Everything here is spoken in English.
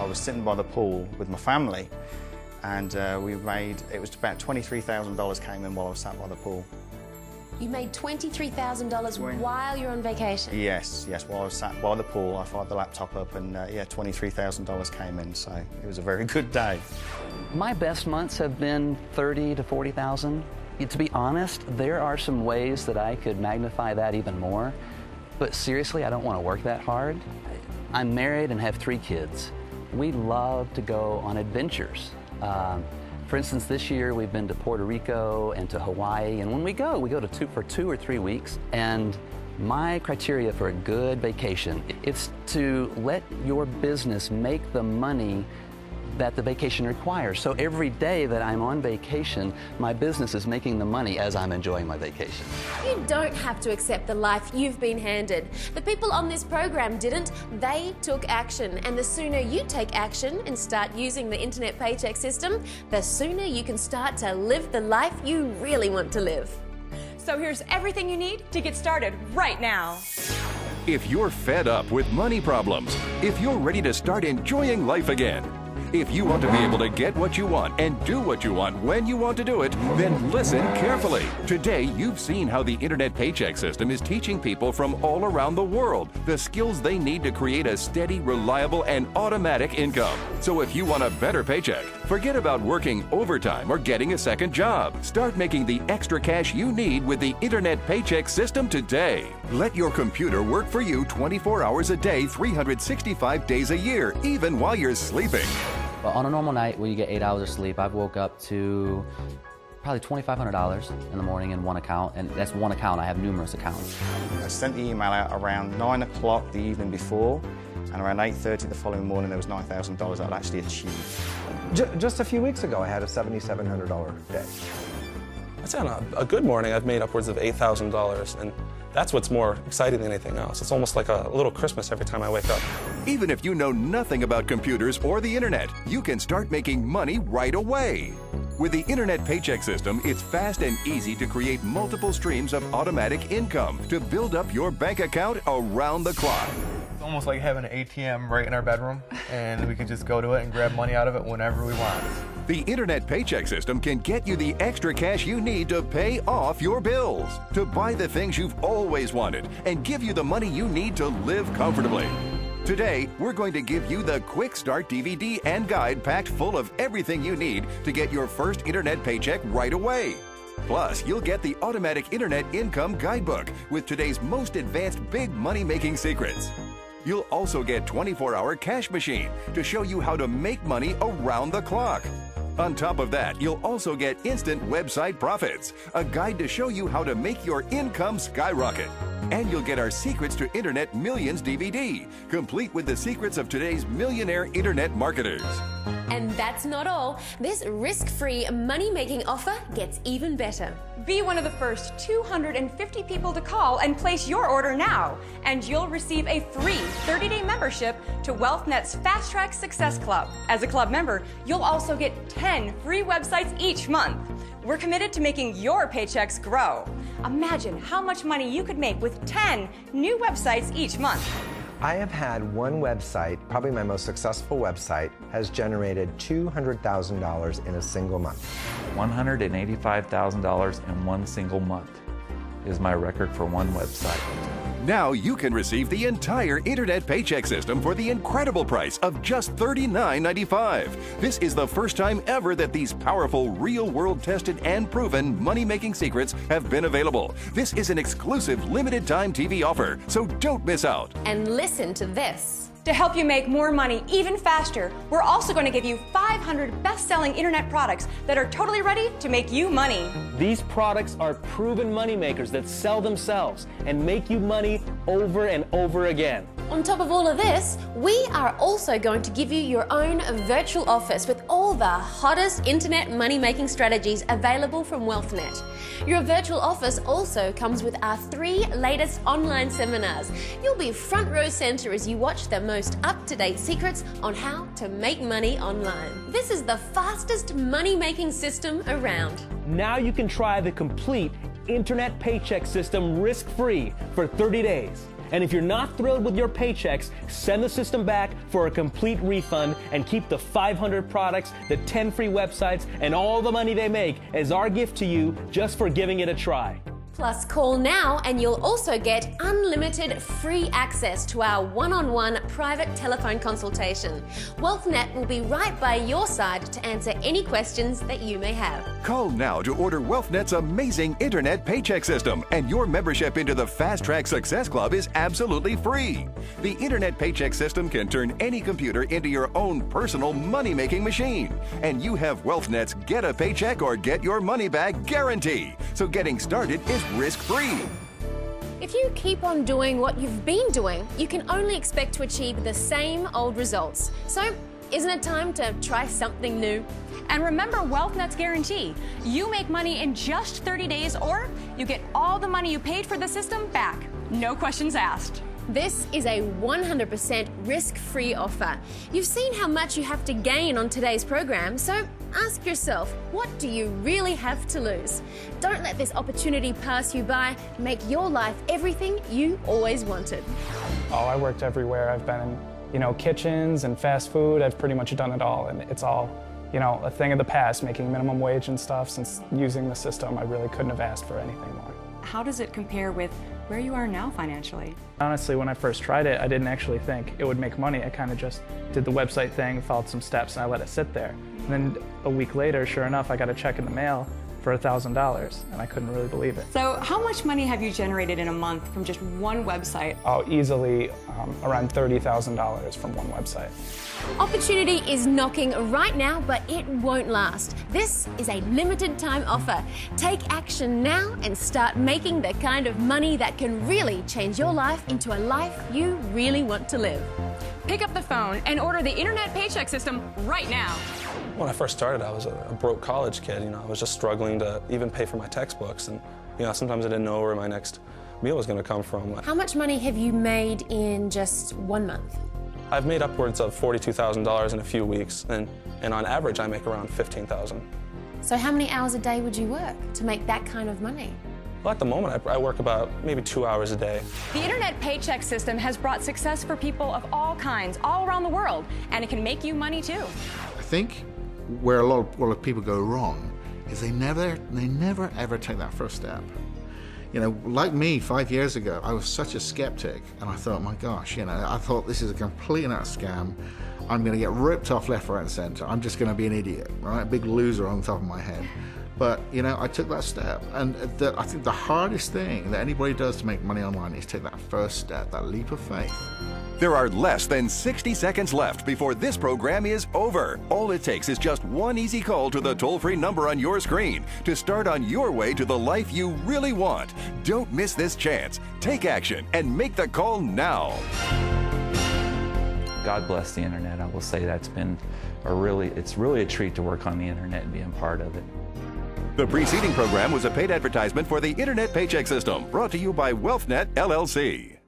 I was sitting by the pool with my family, and it was about $23,000 came in while I was sat by the pool. You made $23,000 while you're on vacation? Yes, while I was sat by the pool, I fired the laptop up and yeah, $23,000 came in, so it was a very good day. My best months have been 30 to 40,000. To be honest, there are some ways that I could magnify that even more, but seriously, I don't want to work that hard. I'm married and have 3 kids. We love to go on adventures. For instance, this year we've been to Puerto Rico and to Hawaii, and when we go for 2 or 3 weeks. And my criteria for a good vacation is to let your business make the money that the vacation requires. So every day that I'm on vacation, my business is making the money as I'm enjoying my vacation. You don't have to accept the life you've been handed. The people on this program didn't. They took action. And the sooner you take action and start using the Internet Paycheck system, the sooner you can start to live the life you really want to live. So here's everything you need to get started right now. If you're fed up with money problems, if you're ready to start enjoying life again, if you want to be able to get what you want and do what you want when you want to do it, then listen carefully. Today, you've seen how the Internet Paycheck system is teaching people from all around the world the skills they need to create a steady, reliable, and automatic income. So if you want a better paycheck, forget about working overtime or getting a second job. Start making the extra cash you need with the Internet Paycheck system today. Let your computer work for you 24 hours a day, 365 days a year, even while you're sleeping. Well, on a normal night where you get 8 hours of sleep, I've woke up to probably $2,500 in the morning in one account, and that's one account. I have numerous accounts. I sent the email out around 9 o'clock the evening before, and around 8:30 the following morning there was $9,000 I'd actually achieved. Just a few weeks ago, I had a $7,700 day. I'd say on a good morning, I've made upwards of $8,000, and that's what's more exciting than anything else. It's almost like a little Christmas every time I wake up. Even if you know nothing about computers or the internet, you can start making money right away. With the Internet Paycheck system, it's fast and easy to create multiple streams of automatic income to build up your bank account around the clock. It's almost like having an ATM right in our bedroom, and we can just go to it and grab money out of it whenever we want. The Internet Paycheck system can get you the extra cash you need to pay off your bills, to buy the things you've always wanted, and give you the money you need to live comfortably. Today, we're going to give you the Quick Start DVD and guide packed full of everything you need to get your first Internet Paycheck right away. Plus, you'll get the Automatic Internet Income Guidebook with today's most advanced big money-making secrets. You'll also get 24-hour Cash Machine to show you how to make money around the clock. On top of that, you'll also get Instant Website Profits, a guide to show you how to make your income skyrocket. And you'll get our Secrets to Internet Millions DVD, complete with the secrets of today's millionaire internet marketers. And that's not all. This risk-free money-making offer gets even better. Be one of the first 250 people to call and place your order now, and you'll receive a free 30-day membership to WealthNet's Fast Track Success Club. As a club member, you'll also get 10 free websites each month. We're committed to making your paychecks grow. Imagine how much money you could make with 10 new websites each month. I have had one website, probably my most successful website, has generated $200,000 in a single month. $185,000 in one single month is my record for one website. Now you can receive the entire Internet Paycheck system for the incredible price of just $39.95. This is the first time ever that these powerful, real-world tested and proven money-making secrets have been available. This is an exclusive limited-time TV offer, so don't miss out. And listen to this. To help you make more money even faster, we're also going to give you 500 best-selling internet products that are totally ready to make you money. These products are proven money makers that sell themselves and make you money over and over again. On top of all of this, we are also going to give you your own virtual office with all the hottest internet money-making strategies available from WealthNet. Your virtual office also comes with our 3 latest online seminars. You'll be front row center as you watch the most up-to-date secrets on how to make money online. This is the fastest money-making system around. Now you can try the complete Internet Paycheck system risk-free for 30 days. And if you're not thrilled with your paychecks, send the system back for a complete refund and keep the 500 products, the 10 free websites, and all the money they make as our gift to you just for giving it a try. Plus, call now and you'll also get unlimited free access to our one-on-one private telephone consultation. WealthNet will be right by your side to answer any questions that you may have. Call now to order WealthNet's amazing internet paycheck system, and your membership into the Fast Track Success Club is absolutely free. The internet paycheck system can turn any computer into your own personal money-making machine, and you have WealthNet's Get a Paycheck or Get Your Money Back guarantee. So getting started is risk-free. If you keep on doing what you've been doing, you can only expect to achieve the same old results. So, isn't it time to try something new? And remember WealthNet's guarantee. You make money in just 30 days or you get all the money you paid for the system back. No questions asked. This is a 100% risk-free offer. You've seen how much you have to gain on today's program, so ask yourself, what do you really have to lose? Don't let this opportunity pass you by. Make your life everything you always wanted. Oh, I worked everywhere. I've been in, kitchens and fast food. I've pretty much done it all, and it's all, a thing of the past, making minimum wage and stuff. Since using the system, I really couldn't have asked for anything more. How does it compare with where you are now financially? Honestly, when I first tried it, I didn't actually think it would make money. I kind of just did the website thing, followed some steps, and I let it sit there. And then a week later, sure enough, I got a check in the mail for $1,000, and I couldn't really believe it. So how much money have you generated in a month from just one website? Oh, easily around $30,000 from one website. Opportunity is knocking right now, but it won't last. This is a limited time offer. Take action now and start making the kind of money that can really change your life into a life you really want to live. Pick up the phone and order the internet paycheck system right now. When I first started, I was a broke college kid. I was just struggling to even pay for my textbooks, and sometimes I didn't know where my next meal was going to come from. How much money have you made in just 1 month? I've made upwards of $42,000 in a few weeks, and on average, I make around $15,000. So how many hours a day would you work to make that kind of money? Well, at the moment, I work about maybe 2 hours a day. The internet paycheck system has brought success for people of all kinds, all around the world, and it can make you money too. I think where a lot of people go wrong is they never ever take that first step. Like me 5 years ago, I was such a skeptic, and I thought, my gosh, I thought this is a complete and utter scam. I'm going to get ripped off left, right, and center. I'm just going to be an idiot, right? A big loser on the top of my head. But, I took that step, and I think the hardest thing that anybody does to make money online is take that first step, that leap of faith. There are less than 60 seconds left before this program is over. All it takes is just one easy call to the toll-free number on your screen to start on your way to the life you really want. Don't miss this chance. Take action and make the call now. God bless the internet. I will say that's been it's really a treat to work on the internet and be a part of it. The preceding program was a paid advertisement for the Internet Paycheck System, brought to you by WealthNet, LLC.